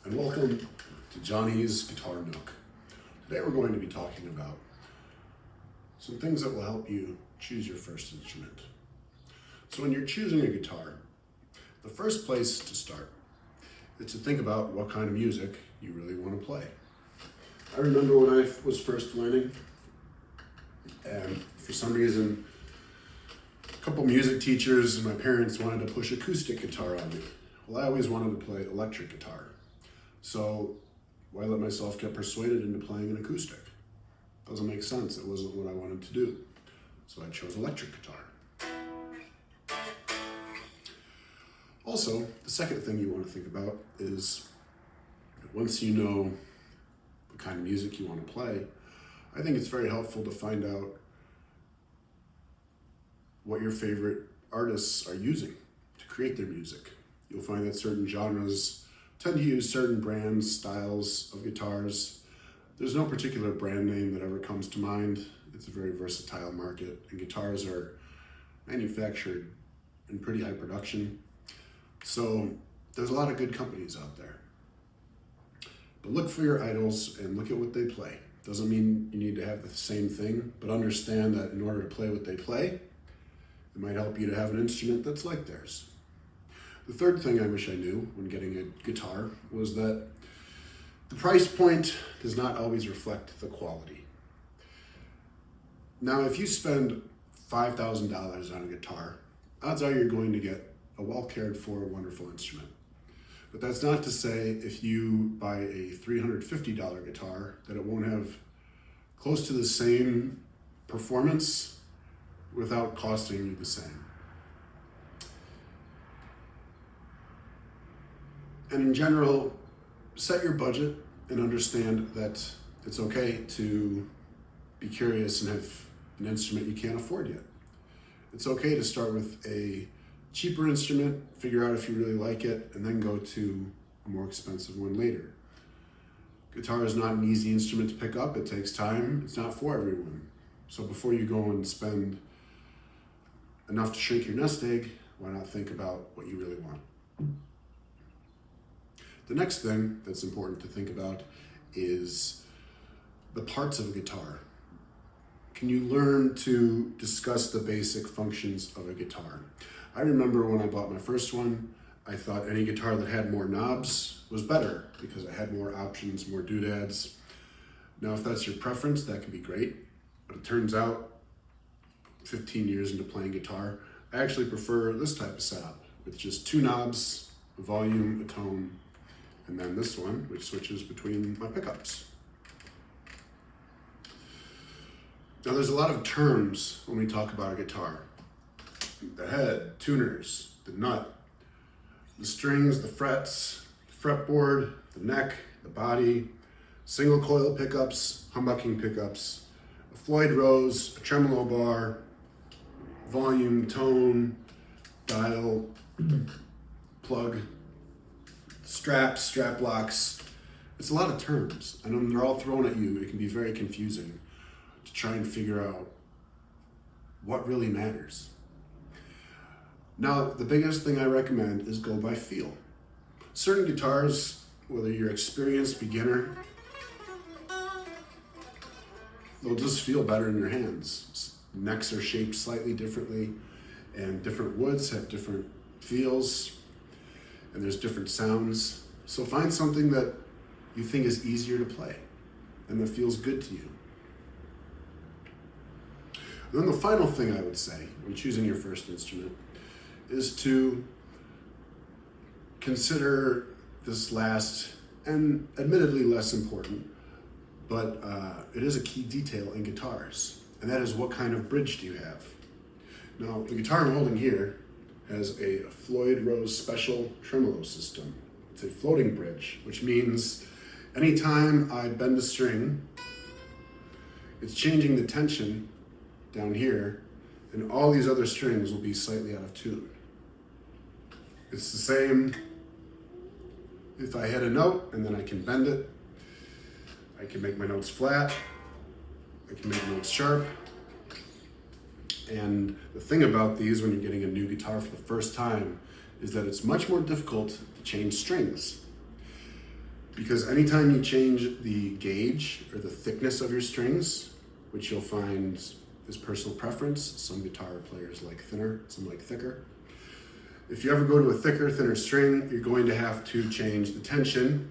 and welcome to Johnny's Guitar Nook. Today we're going to be talking about some things that will help you choose your first instrument. So when you're choosing a guitar, the first place to start is to think about what kind of music you really want to play. I remember when I was first learning, and for some reason, a couple music teachers and my parents wanted to push acoustic guitar on me. Well, I always wanted to play electric guitar. So why let myself get persuaded into playing an acoustic? Doesn't make sense. It wasn't what I wanted to do. So I chose electric guitar. Also, the second thing you want to think about is once you know the kind of music you want to play, I think it's very helpful to find out what your favorite artists are using to create their music. You'll find that certain genres tend to use certain brands, styles of guitars. There's no particular brand name that ever comes to mind. It's a very versatile market, and guitars are manufactured in pretty high production. So there's a lot of good companies out there. But look for your idols and look at what they play. Doesn't mean you need to have the same thing, but understand that in order to play what they play, it might help you to have an instrument that's like theirs. The third thing I wish I knew when getting a guitar was that the price point does not always reflect the quality. Now, if you spend $5,000 on a guitar, odds are you're going to get a well cared for, wonderful instrument. But that's not to say if you buy a $350 guitar that it won't have close to the same performance without costing you the same. And in general, set your budget and understand that it's okay to be curious and have an instrument you can't afford yet. It's okay to start with a cheaper instrument, figure out if you really like it, and then go to a more expensive one later. Guitar is not an easy instrument to pick up. It takes time. It's not for everyone. So before you go and spend enough to shrink your nest egg, why not think about what you really want? The next thing that's important to think about is the parts of a guitar. Can you learn to discuss the basic functions of a guitar? I remember when I bought my first one, I thought any guitar that had more knobs was better because it had more options, more doodads. Now, if that's your preference, that can be great. But it turns out, 15 years into playing guitar, I actually prefer this type of setup with just two knobs, a volume, a tone, and then this one, which switches between my pickups. Now, there's a lot of terms when we talk about a guitar. The head, tuners, the nut, the strings, the frets, the fretboard, the neck, the body, single coil pickups, humbucking pickups, a Floyd Rose, a tremolo bar, volume, tone, dial, plug, straps, strap locks. It's a lot of terms, and when they're all thrown at you, it can be very confusing to try and figure out what really matters. Now, the biggest thing I recommend is go by feel. Certain guitars, whether you're experienced, beginner, they'll just feel better in your hands. Necks are shaped slightly differently, and different woods have different feels, and there's different sounds. So find something that you think is easier to play and that feels good to you. And then the final thing I would say when choosing your first instrument is to consider this last and admittedly less important, but it is a key detail in guitars, and that is what kind of bridge do you have? Now, the guitar I'm holding here has a Floyd Rose Special tremolo system. It's a floating bridge, which means anytime I bend a string, it's changing the tension down here, and all these other strings will be slightly out of tune. It's the same if I hit a note and then I can bend it. I can make my notes flat. I can make notes sharp. And the thing about these when you're getting a new guitar for the first time is that it's much more difficult to change strings. because anytime you change the gauge or the thickness of your strings, which you'll find is personal preference, some guitar players like thinner, some like thicker. If you ever go to a thicker, thinner string, you're going to have to change the tension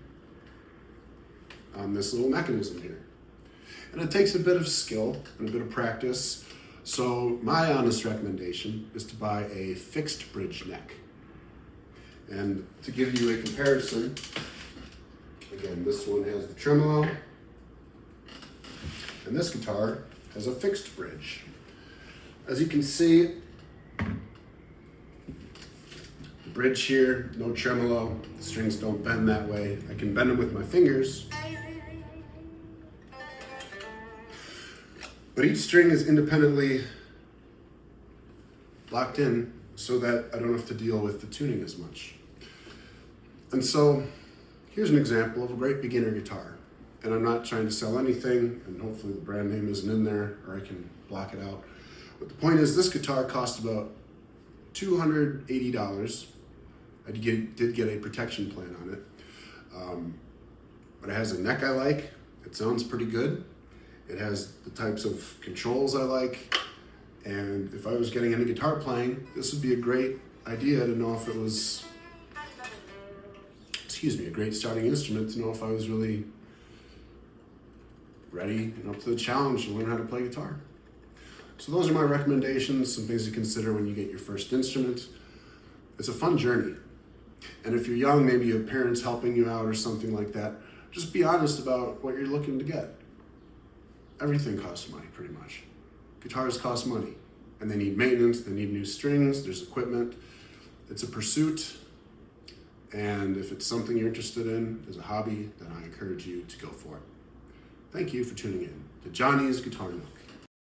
on this little mechanism here. And it takes a bit of skill and a bit of practice. So my honest recommendation is to buy a fixed bridge neck. And to give you a comparison, again, this one has the tremolo, and this guitar has a fixed bridge. As you can see, the bridge here, no tremolo, the strings don't bend that way. I can bend them with my fingers, but each string is independently locked in so that I don't have to deal with the tuning as much. And so here's an example of a great beginner guitar. And I'm not trying to sell anything, and hopefully the brand name isn't in there, or I can block it out. But the point is, this guitar cost about $280. I did get a protection plan on it. But it has a neck I like. It sounds pretty good. It has the types of controls I like. And if I was getting into guitar playing, this would be a great idea to know if it was, a great starting instrument to know if I was really ready and up to the challenge to learn how to play guitar. So those are my recommendations, some things to consider when you get your first instrument. It's a fun journey. And if you're young, maybe you have parents helping you out or something like that, just be honest about what you're looking to get. Everything costs money, pretty much. Guitars cost money, and they need maintenance, they need new strings, there's equipment. It's a pursuit, and if it's something you're interested in as a hobby, then I encourage you to go for it. Thank you for tuning in to Johnny's Guitar Nook.